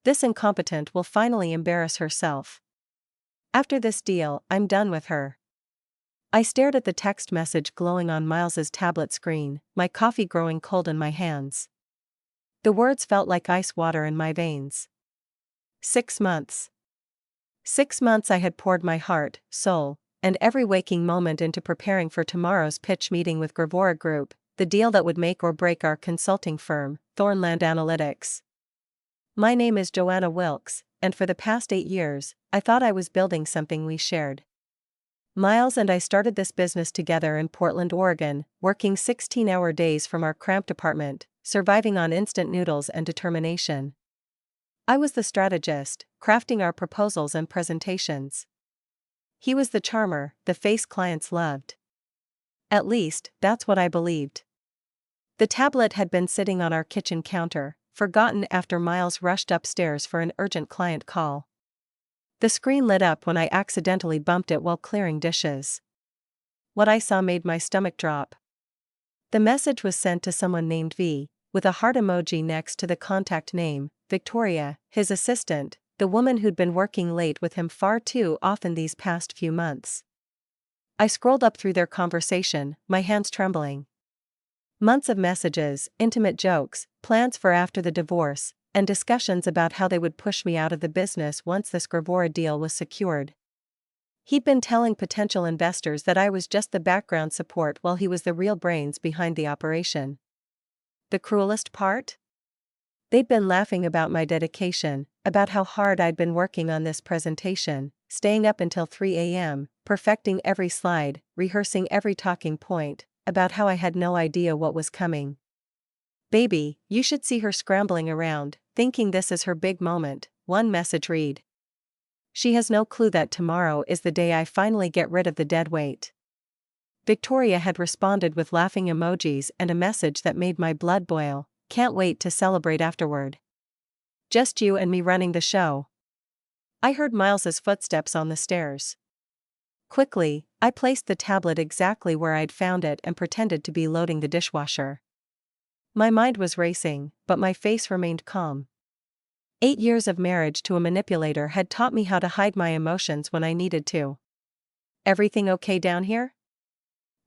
This incompetent will finally embarrass herself. After this deal, I'm done with her. I stared at the text message glowing on Miles's tablet screen, my coffee growing cold in my hands. The words felt like ice water in my veins. 6 months. 6 months I had poured my heart, soul, and every waking moment into preparing for tomorrow's pitch meeting with Gravora Group, the deal that would make or break our consulting firm, Thornland Analytics. My name is Joanna Wilkes, and for the past 8 years, I thought I was building something we shared. Miles and I started this business together in Portland, Oregon, working 16-hour days from our cramped apartment, surviving on instant noodles and determination. I was the strategist, crafting our proposals and presentations. He was the charmer, the face clients loved. At least, that's what I believed. The tablet had been sitting on our kitchen counter, forgotten after Miles rushed upstairs for an urgent client call. The screen lit up when I accidentally bumped it while clearing dishes. What I saw made my stomach drop. The message was sent to someone named V, with a heart emoji next to the contact name, Victoria, his assistant, the woman who'd been working late with him far too often these past few months. I scrolled up through their conversation, my hands trembling. Months of messages, intimate jokes, plans for after the divorce, and discussions about how they would push me out of the business once this Gravora deal was secured. He'd been telling potential investors that I was just the background support while he was the real brains behind the operation. The cruelest part? They'd been laughing about my dedication, about how hard I'd been working on this presentation, staying up until 3 a.m., perfecting every slide, rehearsing every talking point, about how I had no idea what was coming. "Baby, you should see her scrambling around, thinking this is her big moment," one message read. "She has no clue that tomorrow is the day I finally get rid of the dead weight." Victoria had responded with laughing emojis and a message that made my blood boil, "Can't wait to celebrate afterward. Just you and me running the show." I heard Miles's footsteps on the stairs. Quickly, I placed the tablet exactly where I'd found it and pretended to be loading the dishwasher. My mind was racing, but my face remained calm. 8 years of marriage to a manipulator had taught me how to hide my emotions when I needed to. "Everything okay down here?"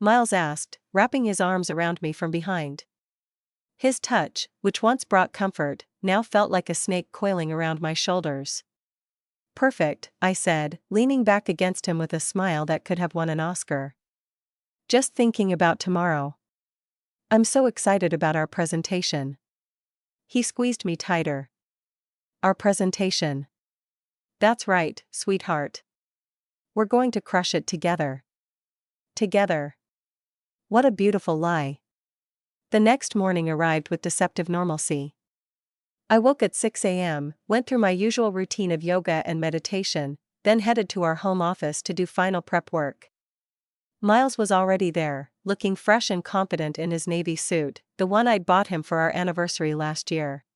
Miles asked, wrapping his arms around me from behind. His touch, which once brought comfort, now felt like a snake coiling around my shoulders. "Perfect," I said, leaning back against him with a smile that could have won an Oscar. "Just thinking about tomorrow. I'm so excited about our presentation." He squeezed me tighter. "Our presentation. That's right, sweetheart. We're going to crush it together." Together. What a beautiful lie. The next morning arrived with deceptive normalcy. I woke at 6 a.m., went through my usual routine of yoga and meditation, then headed to our home office to do final prep work. Miles was already there, looking fresh and confident in his navy suit, the one I'd bought him for our anniversary last year.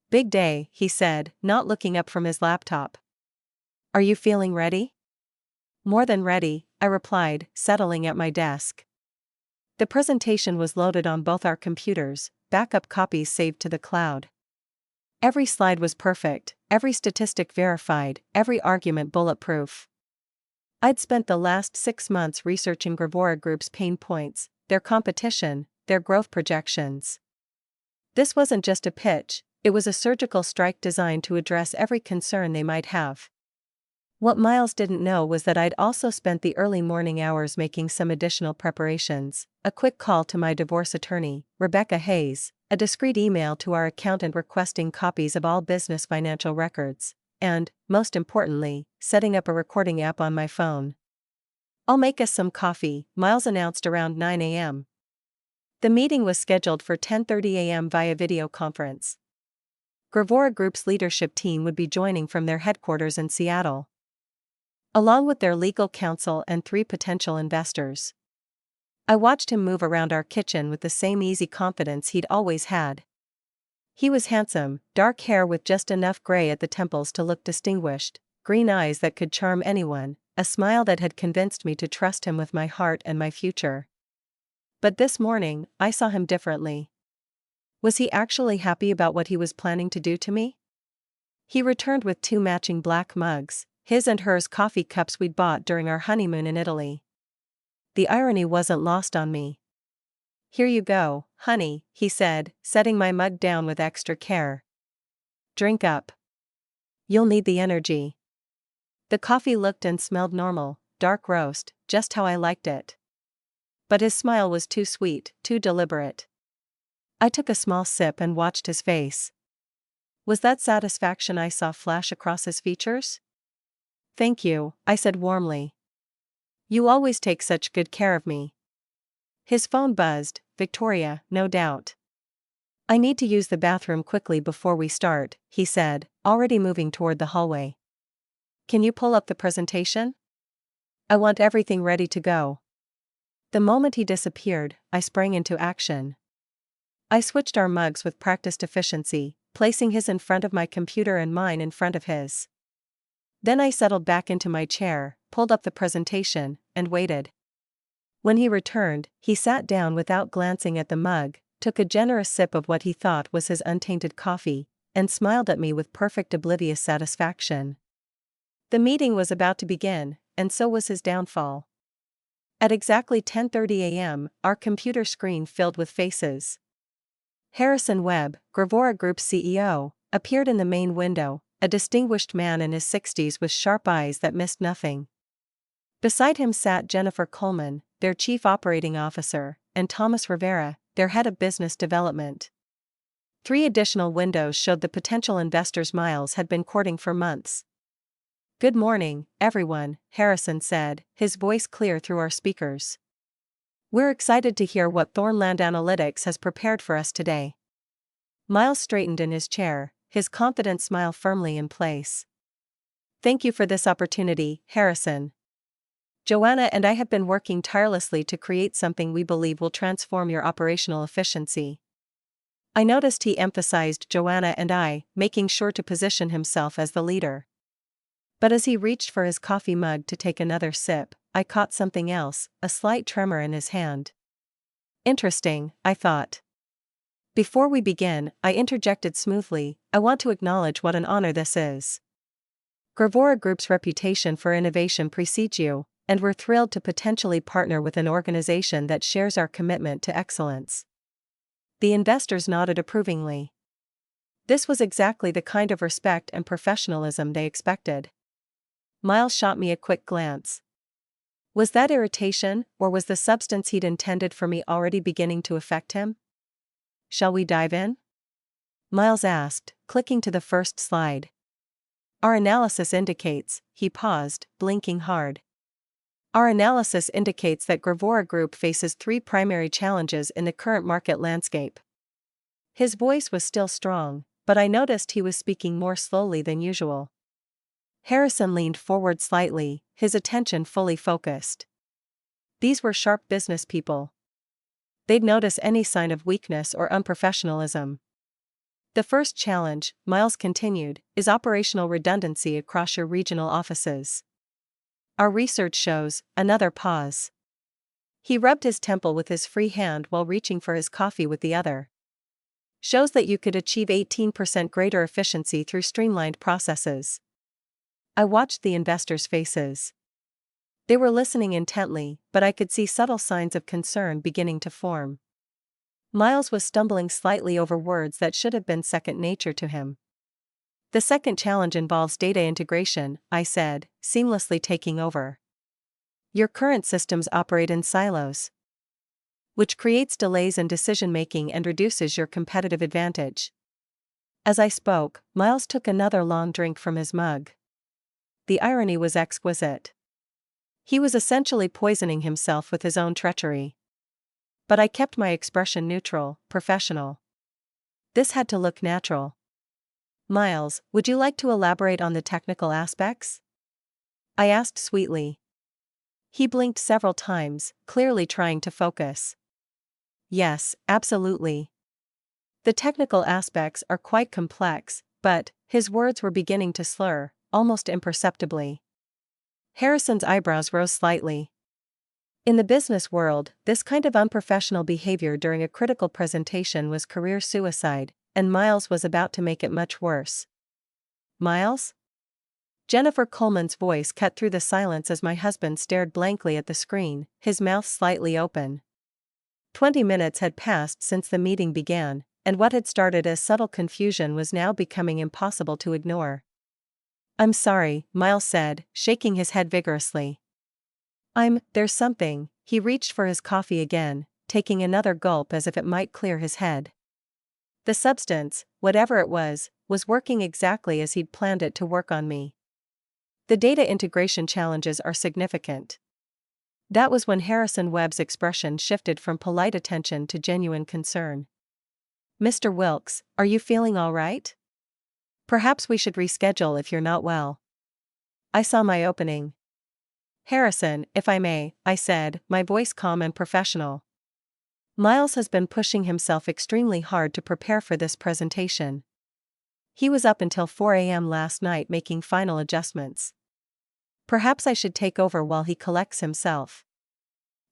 "Big day," he said, not looking up from his laptop. "Are you feeling ready?" "More than ready," I replied, settling at my desk. The presentation was loaded on both our computers, backup copies saved to the cloud. Every slide was perfect, every statistic verified, every argument bulletproof. I'd spent the last 6 months researching Gravora Group's pain points, their competition, their growth projections. This wasn't just a pitch, it was a surgical strike designed to address every concern they might have. What Miles didn't know was that I'd also spent the early morning hours making some additional preparations, a quick call to my divorce attorney, Rebecca Hayes, a discreet email to our accountant requesting copies of all business financial records, and, most importantly, setting up a recording app on my phone. "I'll make us some coffee," Miles announced around 9 a.m. The meeting was scheduled for 10:30 a.m. via video conference. Gravora Group's leadership team would be joining from their headquarters in Seattle, along with their legal counsel and 3 potential investors. I watched him move around our kitchen with the same easy confidence he'd always had. He was handsome, dark hair with just enough gray at the temples to look distinguished, green eyes that could charm anyone, a smile that had convinced me to trust him with my heart and my future. But this morning, I saw him differently. Was he actually happy about what he was planning to do to me? He returned with 2 matching black mugs, his and hers coffee cups we'd bought during our honeymoon in Italy. The irony wasn't lost on me. "Here you go, honey," he said, setting my mug down with extra care. "Drink up. You'll need the energy." The coffee looked and smelled normal, dark roast, just how I liked it. But his smile was too sweet, too deliberate. I took a small sip and watched his face. Was that satisfaction I saw flash across his features? "Thank you," I said warmly. "You always take such good care of me." His phone buzzed. "Victoria, no doubt. I need to use the bathroom quickly before we start," he said, already moving toward the hallway. "Can you pull up the presentation? I want everything ready to go." The moment he disappeared, I sprang into action. I switched our mugs with practiced efficiency, placing his in front of my computer and mine in front of his. Then I settled back into my chair, pulled up the presentation, and waited. When he returned, he sat down without glancing at the mug, took a generous sip of what he thought was his untainted coffee, and smiled at me with perfect oblivious satisfaction. The meeting was about to begin, and so was his downfall. At exactly 10:30 a.m., our computer screen filled with faces. Harrison Webb, Gravora Group's CEO, appeared in the main window, a distinguished man in his 60s with sharp eyes that missed nothing. Beside him sat Jennifer Coleman, their chief operating officer, and Thomas Rivera, their head of business development. 3 additional windows showed the potential investors Miles had been courting for months. "Good morning, everyone," Harrison said, his voice clear through our speakers. "We're excited to hear what Thornland Analytics has prepared for us today." Miles straightened in his chair, his confident smile firmly in place. "Thank you for this opportunity, Harrison. Joanna and I have been working tirelessly to create something we believe will transform your operational efficiency." I noticed he emphasized Joanna and I, making sure to position himself as the leader. But as he reached for his coffee mug to take another sip, I caught something else, a slight tremor in his hand. Interesting, I thought. Before we begin, I interjected smoothly, "I want to acknowledge what an honor this is. Gravora Group's reputation for innovation precedes you, and we're thrilled to potentially partner with an organization that shares our commitment to excellence." The investors nodded approvingly. This was exactly the kind of respect and professionalism they expected. Miles shot me a quick glance. Was that irritation, or was the substance he'd intended for me already beginning to affect him? "Shall we dive in?" Miles asked, clicking to the first slide. "Our analysis indicates," he paused, blinking hard. "Our analysis indicates that Gravora Group faces 3 primary challenges in the current market landscape." His voice was still strong, but I noticed he was speaking more slowly than usual. Harrison leaned forward slightly, his attention fully focused. These were sharp business people. They'd notice any sign of weakness or unprofessionalism. "The first challenge," Miles continued, "is operational redundancy across your regional offices. Our research shows," another pause. He rubbed his temple with his free hand while reaching for his coffee with the other. "Shows that you could achieve 18% greater efficiency through streamlined processes." I watched the investors' faces. They were listening intently, but I could see subtle signs of concern beginning to form. Miles was stumbling slightly over words that should have been second nature to him. "The second challenge involves data integration," I said, seamlessly taking over. "Your current systems operate in silos, which creates delays in decision-making and reduces your competitive advantage." As I spoke, Miles took another long drink from his mug. The irony was exquisite. He was essentially poisoning himself with his own treachery. But I kept my expression neutral, professional. This had to look natural. "Miles, would you like to elaborate on the technical aspects?" I asked sweetly. He blinked several times, clearly trying to focus. "Yes, absolutely. The technical aspects are quite complex," but his words were beginning to slur, almost imperceptibly. Harrison's eyebrows rose slightly. In the business world, this kind of unprofessional behavior during a critical presentation was career suicide, and Miles was about to make it much worse. Miles? Jennifer Coleman's voice cut through the silence as my husband stared blankly at the screen, his mouth slightly open. 20 minutes had passed since the meeting began, and what had started as subtle confusion was now becoming impossible to ignore. "I'm sorry," Miles said, shaking his head vigorously. There's something." He reached for his coffee again, taking another gulp as if it might clear his head. The substance, whatever it was working exactly as he'd planned it to work on me. The data integration challenges are significant. That was when Harrison Webb's expression shifted from polite attention to genuine concern. "Mr. Wilkes, are you feeling all right? Perhaps we should reschedule if you're not well." I saw my opening. "Harrison, if I may," I said, my voice calm and professional. Miles has been pushing himself extremely hard to prepare for this presentation. He was up until 4 a.m. last night making final adjustments. Perhaps I should take over while he collects himself.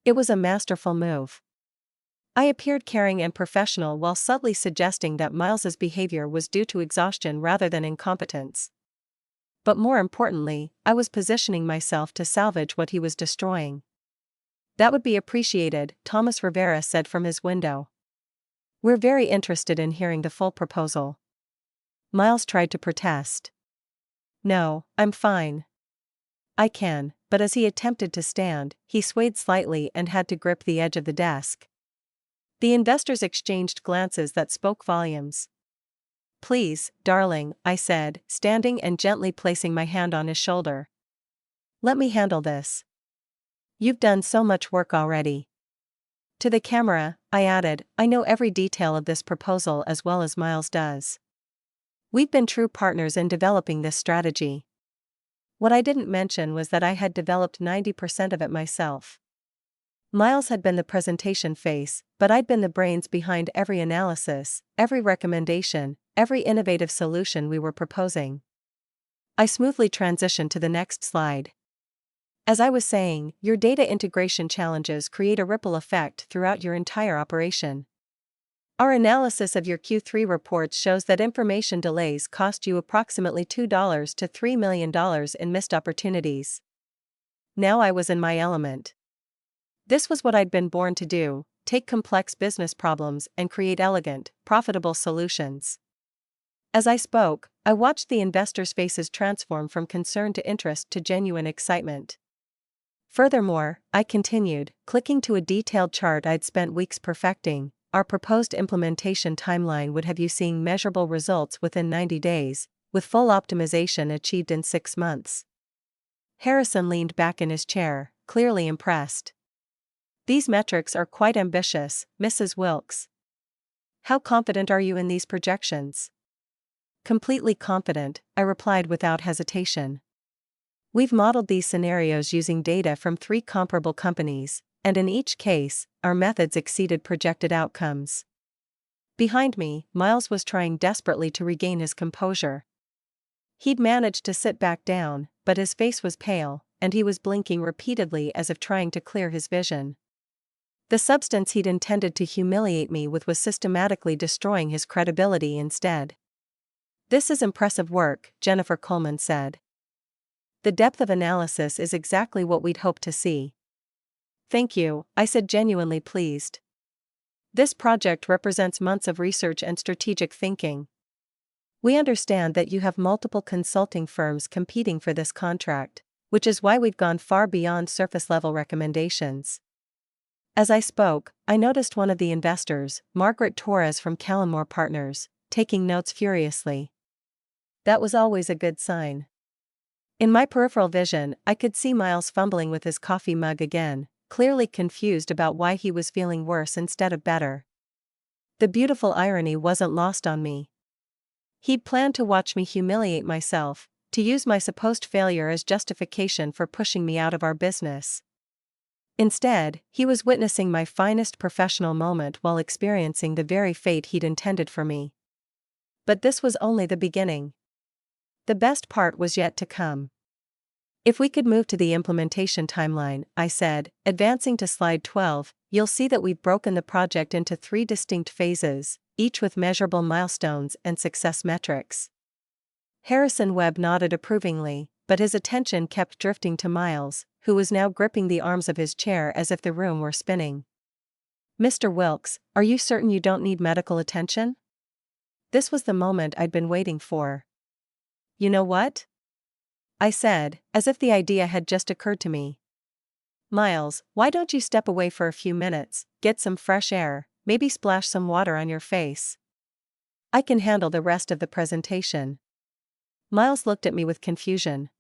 It was a masterful move. I appeared caring and professional while subtly suggesting that Miles's behavior was due to exhaustion rather than incompetence. But more importantly, I was positioning myself to salvage what he was destroying. "That would be appreciated," Thomas Rivera said from his window. "We're very interested in hearing the full proposal." Miles tried to protest. "No, I'm fine. I can," but as he attempted to stand, he swayed slightly and had to grip the edge of the desk. The investors exchanged glances that spoke volumes. "Please, darling," I said, standing and gently placing my hand on his shoulder. "Let me handle this. You've done so much work already." To the camera, I added, "I know every detail of this proposal as well as Miles does. We've been true partners in developing this strategy. What I didn't mention was that I had developed 90% of it myself. Miles had been the presentation face, but I'd been the brains behind every analysis, every recommendation, every innovative solution we were proposing." I smoothly transitioned to the next slide. "As I was saying, your data integration challenges create a ripple effect throughout your entire operation. Our analysis of your Q3 reports shows that information delays cost you approximately $2 to $3 million in missed opportunities." Now I was in my element. This was what I'd been born to do: take complex business problems and create elegant, profitable solutions. As I spoke, I watched the investors' faces transform from concern to interest to genuine excitement. Furthermore, I continued, clicking to a detailed chart I'd spent weeks perfecting. Our proposed implementation timeline would have you seeing measurable results within 90 days, with full optimization achieved in 6 months. Harrison leaned back in his chair, clearly impressed. "These metrics are quite ambitious, Mrs. Wilkes. How confident are you in these projections?" "Completely confident," I replied without hesitation. "We've modeled these scenarios using data from 3 comparable companies, and in each case, our methods exceeded projected outcomes." Behind me, Miles was trying desperately to regain his composure. He'd managed to sit back down, but his face was pale, and he was blinking repeatedly as if trying to clear his vision. The substance he'd intended to humiliate me with was systematically destroying his credibility instead. "This is impressive work," Jennifer Coleman said. "The depth of analysis is exactly what we'd hoped to see." "Thank you," I said, genuinely pleased. "This project represents months of research and strategic thinking. We understand that you have multiple consulting firms competing for this contract, which is why we've gone far beyond surface-level recommendations." As I spoke, I noticed one of the investors, Margaret Torres from Callenmore Partners, taking notes furiously. That was always a good sign. In my peripheral vision, I could see Miles fumbling with his coffee mug again, clearly confused about why he was feeling worse instead of better. The beautiful irony wasn't lost on me. He'd planned to watch me humiliate myself, to use my supposed failure as justification for pushing me out of our business. Instead, he was witnessing my finest professional moment while experiencing the very fate he'd intended for me. But this was only the beginning. The best part was yet to come. "If we could move to the implementation timeline," I said, advancing to slide 12, "you'll see that we've broken the project into 3 distinct phases, each with measurable milestones and success metrics." Harrison Webb nodded approvingly, but his attention kept drifting to Miles, who was now gripping the arms of his chair as if the room were spinning. "Mr. Wilkes, are you certain you don't need medical attention?" This was the moment I'd been waiting for. "You know what?" I said, as if the idea had just occurred to me. "Miles, why don't you step away for a few minutes, get some fresh air, maybe splash some water on your face? I can handle the rest of the presentation." Miles looked at me with confusion.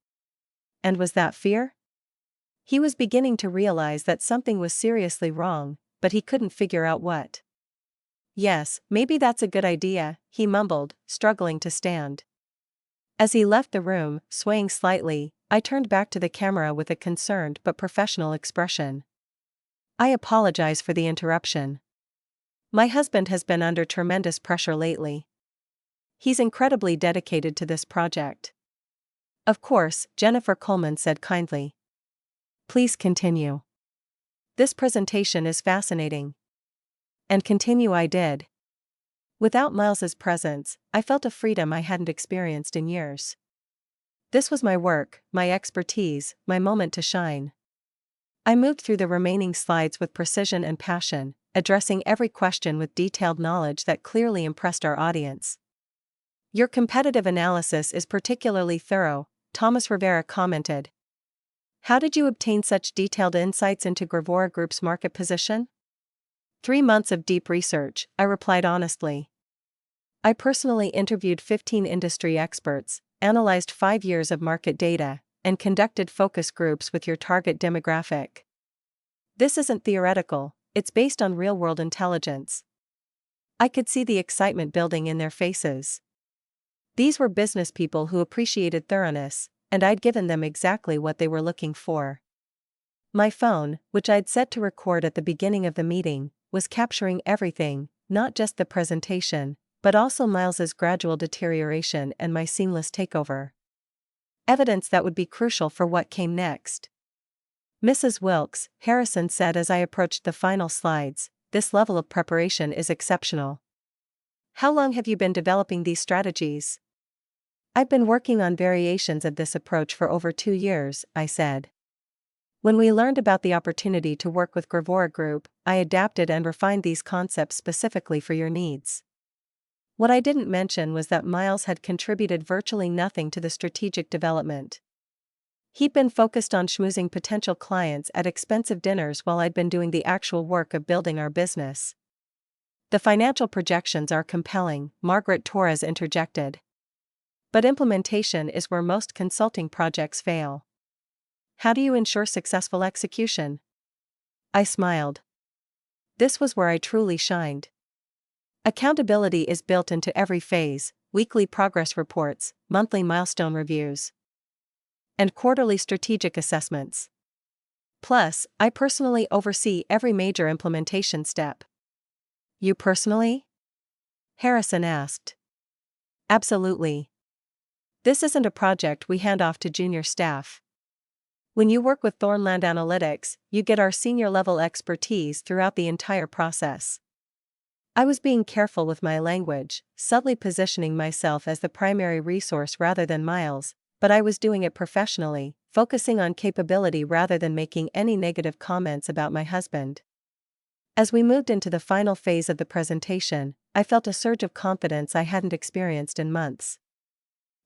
And was that fear? He was beginning to realize that something was seriously wrong, but he couldn't figure out what. "Yes, maybe that's a good idea," he mumbled, struggling to stand. As he left the room, swaying slightly, I turned back to the camera with a concerned but professional expression. "I apologize for the interruption. My husband has been under tremendous pressure lately. He's incredibly dedicated to this project." "Of course," Jennifer Coleman said kindly. "Please continue. This presentation is fascinating." And continue I did. Without Miles's presence, I felt a freedom I hadn't experienced in years. This was my work, my expertise, my moment to shine. I moved through the remaining slides with precision and passion, addressing every question with detailed knowledge that clearly impressed our audience. "Your competitive analysis is particularly thorough," Thomas Rivera commented. "How did you obtain such detailed insights into Gravora Group's market position?" 3 months of deep research," I replied honestly. "I personally interviewed 15 industry experts, analyzed 5 years of market data, and conducted focus groups with your target demographic. This isn't theoretical, it's based on real-world intelligence." I could see the excitement building in their faces. These were business people who appreciated thoroughness, and I'd given them exactly what they were looking for. My phone, which I'd set to record at the beginning of the meeting, was capturing everything, not just the presentation, but also Miles's gradual deterioration and my seamless takeover. Evidence that would be crucial for what came next. "Mrs. Wilkes," Harrison said as I approached the final slides, "this level of preparation is exceptional. How long have you been developing these strategies?" "I've been working on variations of this approach for over 2 years," I said. "When we learned about the opportunity to work with Gravora Group, I adapted and refined these concepts specifically for your needs." What I didn't mention was that Miles had contributed virtually nothing to the strategic development. He'd been focused on schmoozing potential clients at expensive dinners while I'd been doing the actual work of building our business. "The financial projections are compelling," Margaret Torres interjected. "But implementation is where most consulting projects fail. How do you ensure successful execution?" I smiled. This was where I truly shined. Accountability is built into every phase: weekly progress reports, monthly milestone reviews, and quarterly strategic assessments. Plus, I personally oversee every major implementation step. "You personally?" Harrison asked. "Absolutely. This isn't a project we hand off to junior staff. When you work with Thornland Analytics, you get our senior-level expertise throughout the entire process." I was being careful with my language, subtly positioning myself as the primary resource rather than Miles, but I was doing it professionally, focusing on capability rather than making any negative comments about my husband. As we moved into the final phase of the presentation, I felt a surge of confidence I hadn't experienced in months.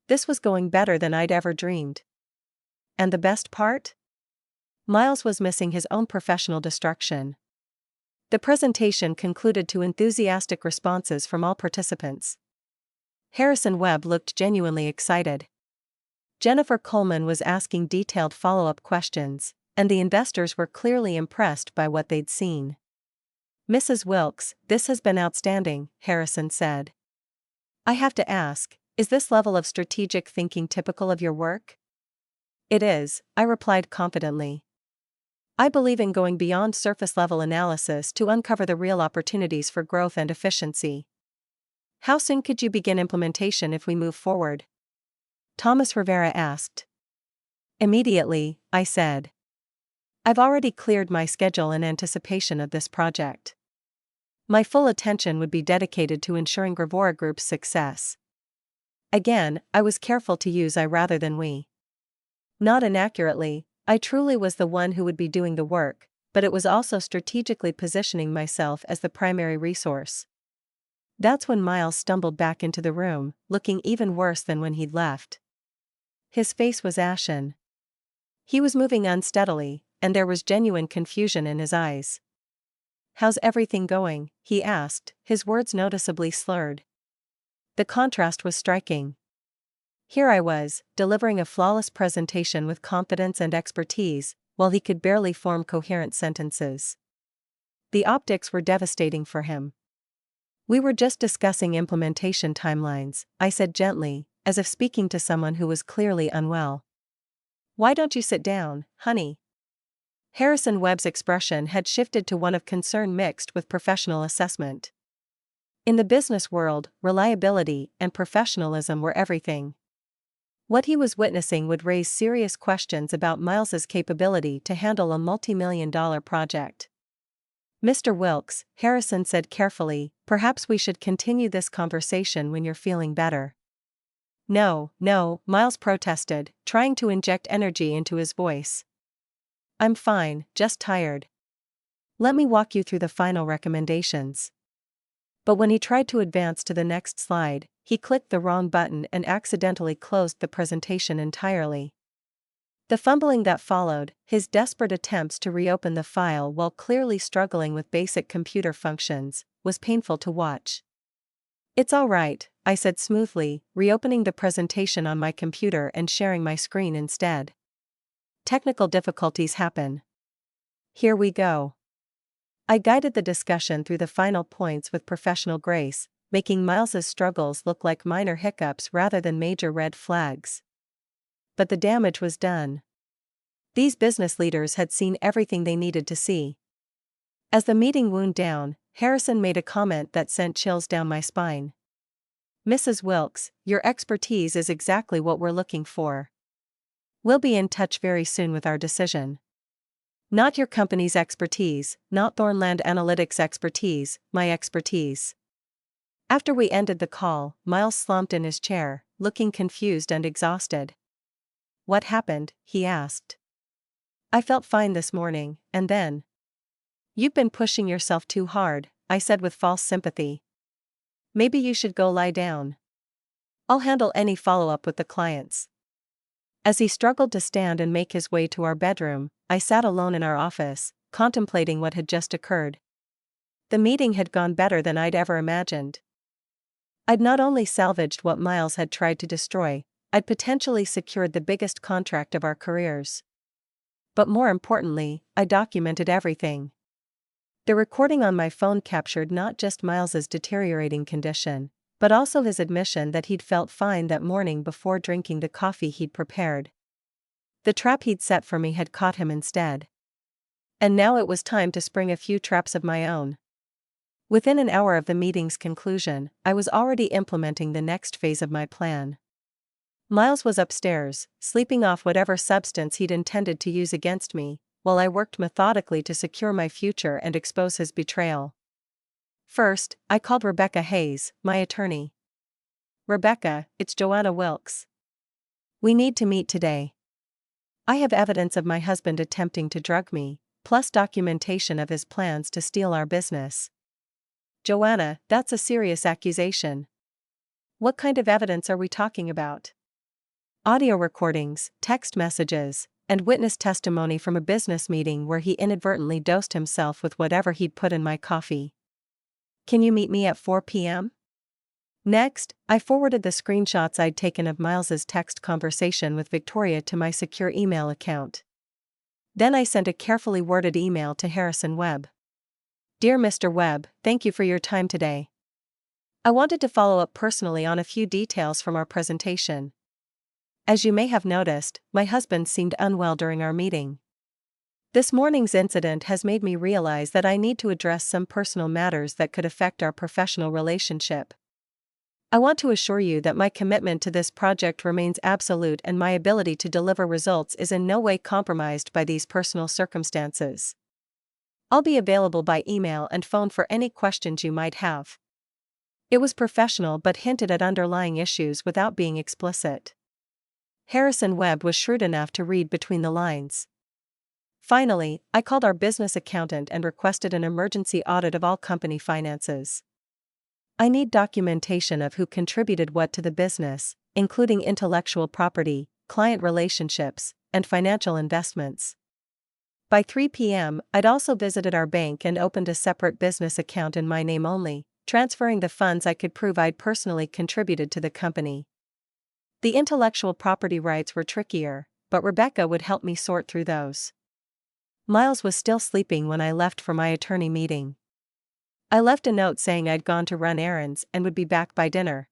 This was going better than I'd ever dreamed. And the best part? Miles was missing his own professional distraction. The presentation concluded to enthusiastic responses from all participants. Harrison Webb looked genuinely excited. Jennifer Coleman was asking detailed follow-up questions, and the investors were clearly impressed by what they'd seen. "Mrs. Wilkes, this has been outstanding," Harrison said. "I have to ask, is this level of strategic thinking typical of your work?" "It is," I replied confidently. "I believe in going beyond surface-level analysis to uncover the real opportunities for growth and efficiency." "How soon could you begin implementation if we move forward?" Thomas Rivera asked. "Immediately," I said. "I've already cleared my schedule in anticipation of this project. My full attention would be dedicated to ensuring Gravora Group's success." Again, I was careful to use I rather than we. Not inaccurately, I truly was the one who would be doing the work, but it was also strategically positioning myself as the primary resource. That's when Miles stumbled back into the room, looking even worse than when he'd left. His face was ashen. He was moving unsteadily, and there was genuine confusion in his eyes. "How's everything going?" he asked, his words noticeably slurred. The contrast was striking. Here I was, delivering a flawless presentation with confidence and expertise, while he could barely form coherent sentences. The optics were devastating for him. "We were just discussing implementation timelines," I said gently, as if speaking to someone who was clearly unwell. "Why don't you sit down, honey?" Harrison Webb's expression had shifted to one of concern mixed with professional assessment. In the business world, reliability and professionalism were everything. What he was witnessing would raise serious questions about Miles's capability to handle a multi-million-dollar project. "Mr. Wilkes," Harrison said carefully, "perhaps we should continue this conversation when you're feeling better." "No, no," Miles protested, trying to inject energy into his voice. "I'm fine, just tired. Let me walk you through the final recommendations." But when he tried to advance to the next slide, he clicked the wrong button and accidentally closed the presentation entirely. The fumbling that followed, his desperate attempts to reopen the file while clearly struggling with basic computer functions, was painful to watch. "It's all right," I said smoothly, reopening the presentation on my computer and sharing my screen instead. "Technical difficulties happen. Here we go." I guided the discussion through the final points with professional grace, making Miles's struggles look like minor hiccups rather than major red flags. But the damage was done. These business leaders had seen everything they needed to see. As the meeting wound down, Harrison made a comment that sent chills down my spine. "Mrs. Wilkes, your expertise is exactly what we're looking for. We'll be in touch very soon with our decision." Not your company's expertise, not Thornland Analytics' expertise, my expertise. After we ended the call, Miles slumped in his chair, looking confused and exhausted. "What happened?" he asked. "I felt fine this morning, and then." "You've been pushing yourself too hard," I said with false sympathy. "Maybe you should go lie down. I'll handle any follow-up with the clients." As he struggled to stand and make his way to our bedroom, I sat alone in our office, contemplating what had just occurred. The meeting had gone better than I'd ever imagined. I'd not only salvaged what Miles had tried to destroy, I'd potentially secured the biggest contract of our careers. But more importantly, I documented everything. The recording on my phone captured not just Miles's deteriorating condition, but also his admission that he'd felt fine that morning before drinking the coffee he'd prepared. The trap he'd set for me had caught him instead. And now it was time to spring a few traps of my own. Within an hour of the meeting's conclusion, I was already implementing the next phase of my plan. Miles was upstairs, sleeping off whatever substance he'd intended to use against me, while I worked methodically to secure my future and expose his betrayal. First, I called Rebecca Hayes, my attorney. "Rebecca, it's Joanna Wilkes. We need to meet today. I have evidence of my husband attempting to drug me, plus documentation of his plans to steal our business." "Joanna, that's a serious accusation. What kind of evidence are we talking about?" "Audio recordings, text messages, and witness testimony from a business meeting where he inadvertently dosed himself with whatever he'd put in my coffee." "Can you meet me at 4 p.m.? Next, I forwarded the screenshots I'd taken of Miles's text conversation with Victoria to my secure email account. Then I sent a carefully worded email to Harrison Webb. "Dear Mr. Webb, thank you for your time today. I wanted to follow up personally on a few details from our presentation. As you may have noticed, my husband seemed unwell during our meeting. This morning's incident has made me realize that I need to address some personal matters that could affect our professional relationship. I want to assure you that my commitment to this project remains absolute and my ability to deliver results is in no way compromised by these personal circumstances. I'll be available by email and phone for any questions you might have. It was professional but hinted at underlying issues without being explicit. Harrison Webb was shrewd enough to read between the lines. Finally, I called our business accountant and requested an emergency audit of all company finances. I need documentation of who contributed what to the business, including intellectual property, client relationships, and financial investments. By 3 p.m., I'd also visited our bank and opened a separate business account in my name only, transferring the funds I could prove I'd personally contributed to the company. The intellectual property rights were trickier, but Rebecca would help me sort through those. Miles was still sleeping when I left for my attorney meeting. I left a note saying I'd gone to run errands and would be back by dinner.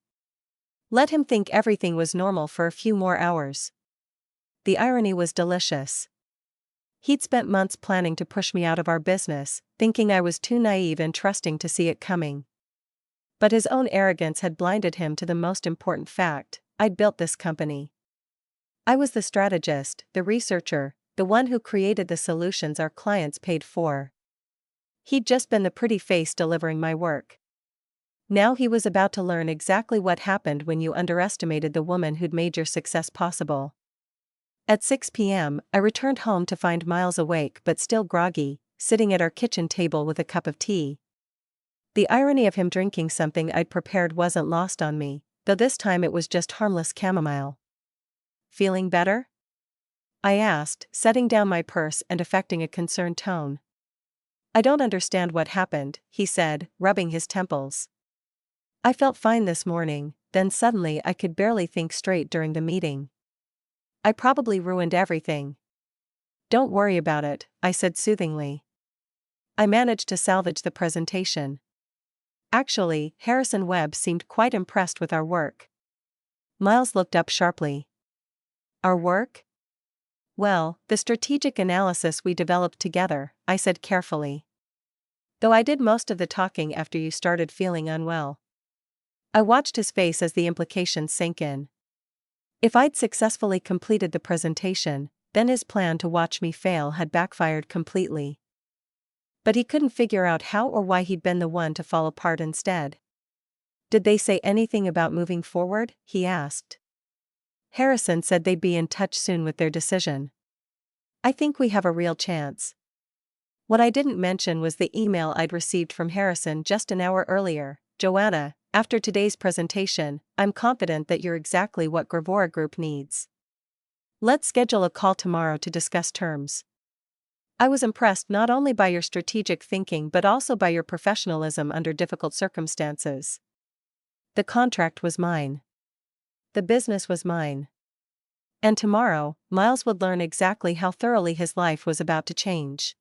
Let him think everything was normal for a few more hours. The irony was delicious. He'd spent months planning to push me out of our business, thinking I was too naive and trusting to see it coming. But his own arrogance had blinded him to the most important fact: I'd built this company. I was the strategist, the researcher, the one who created the solutions our clients paid for. He'd just been the pretty face delivering my work. Now he was about to learn exactly what happened when you underestimated the woman who'd made your success possible. At 6 p.m., I returned home to find Miles awake but still groggy, sitting at our kitchen table with a cup of tea. The irony of him drinking something I'd prepared wasn't lost on me, though this time it was just harmless chamomile. "Feeling better?" I asked, setting down my purse and affecting a concerned tone. "I don't understand what happened," he said, rubbing his temples. "I felt fine this morning, then suddenly I could barely think straight during the meeting. I probably ruined everything." "Don't worry about it," I said soothingly. "I managed to salvage the presentation." Actually, Harrison Webb seemed quite impressed with our work. Miles looked up sharply. "Our work?" "Well, the strategic analysis we developed together," I said carefully. "Though I did most of the talking after you started feeling unwell." I watched his face as the implications sank in. If I'd successfully completed the presentation, then his plan to watch me fail had backfired completely. But he couldn't figure out how or why he'd been the one to fall apart instead. "Did they say anything about moving forward?" he asked. "Harrison said they'd be in touch soon with their decision. I think we have a real chance." What I didn't mention was the email I'd received from Harrison just an hour earlier. "Joanna, after today's presentation, I'm confident that you're exactly what Gravora Group needs. Let's schedule a call tomorrow to discuss terms. I was impressed not only by your strategic thinking but also by your professionalism under difficult circumstances." The contract was mine. The business was mine. And tomorrow, Miles would learn exactly how thoroughly his life was about to change.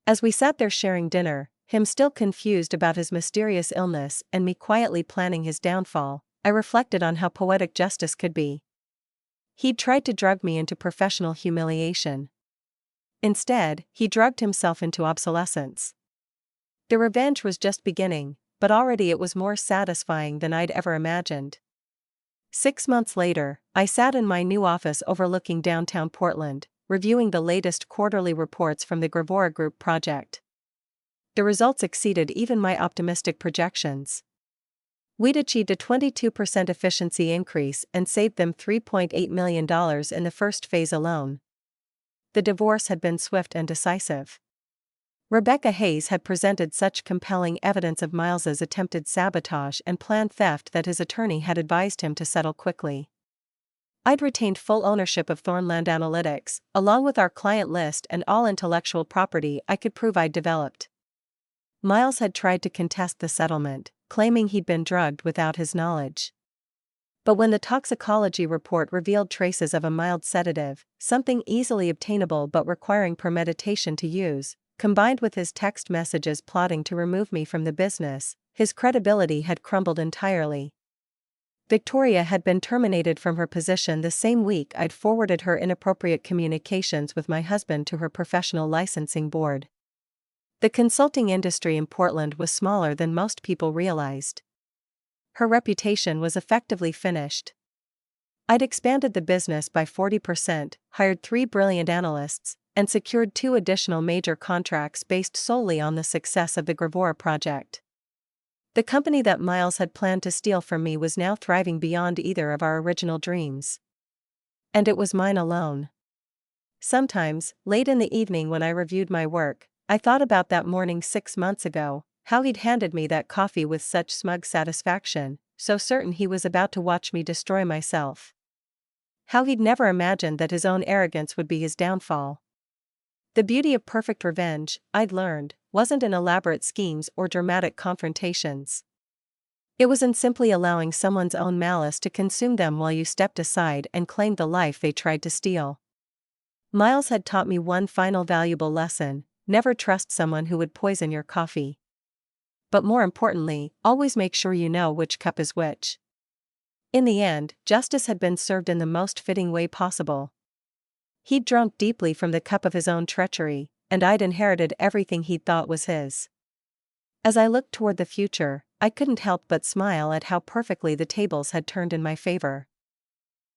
As we sat there sharing dinner, him still confused about his mysterious illness and me quietly planning his downfall, I reflected on how poetic justice could be. He'd tried to drug me into professional humiliation. Instead, he drugged himself into obsolescence. The revenge was just beginning, but already it was more satisfying than I'd ever imagined. 6 months later, I sat in my new office overlooking downtown Portland, reviewing the latest quarterly reports from the Gravora Group project. The results exceeded even my optimistic projections. We'd achieved a 22% efficiency increase and saved them $3.8 million in the first phase alone. The divorce had been swift and decisive. Rebecca Hayes had presented such compelling evidence of Miles's attempted sabotage and planned theft that his attorney had advised him to settle quickly. I'd retained full ownership of Thornland Analytics, along with our client list and all intellectual property I could prove I'd developed. Miles had tried to contest the settlement, claiming he'd been drugged without his knowledge. But when the toxicology report revealed traces of a mild sedative, something easily obtainable but requiring premeditation to use, combined with his text messages plotting to remove me from the business, his credibility had crumbled entirely. Victoria had been terminated from her position the same week I'd forwarded her inappropriate communications with my husband to her professional licensing board. The consulting industry in Portland was smaller than most people realized. Her reputation was effectively finished. I'd expanded the business by 40%, hired 3 brilliant analysts, and secured 2 additional major contracts based solely on the success of the Gravora project. The company that Miles had planned to steal from me was now thriving beyond either of our original dreams. And it was mine alone. Sometimes, late in the evening when I reviewed my work, I thought about that morning 6 months ago, how he'd handed me that coffee with such smug satisfaction, so certain he was about to watch me destroy myself. How he'd never imagined that his own arrogance would be his downfall. The beauty of perfect revenge, I'd learned, wasn't in elaborate schemes or dramatic confrontations. It was in simply allowing someone's own malice to consume them while you stepped aside and claimed the life they tried to steal. Miles had taught me one final valuable lesson: never trust someone who would poison your coffee. But more importantly, always make sure you know which cup is which. In the end, justice had been served in the most fitting way possible. He'd drunk deeply from the cup of his own treachery, and I'd inherited everything he'd thought was his. As I looked toward the future, I couldn't help but smile at how perfectly the tables had turned in my favor.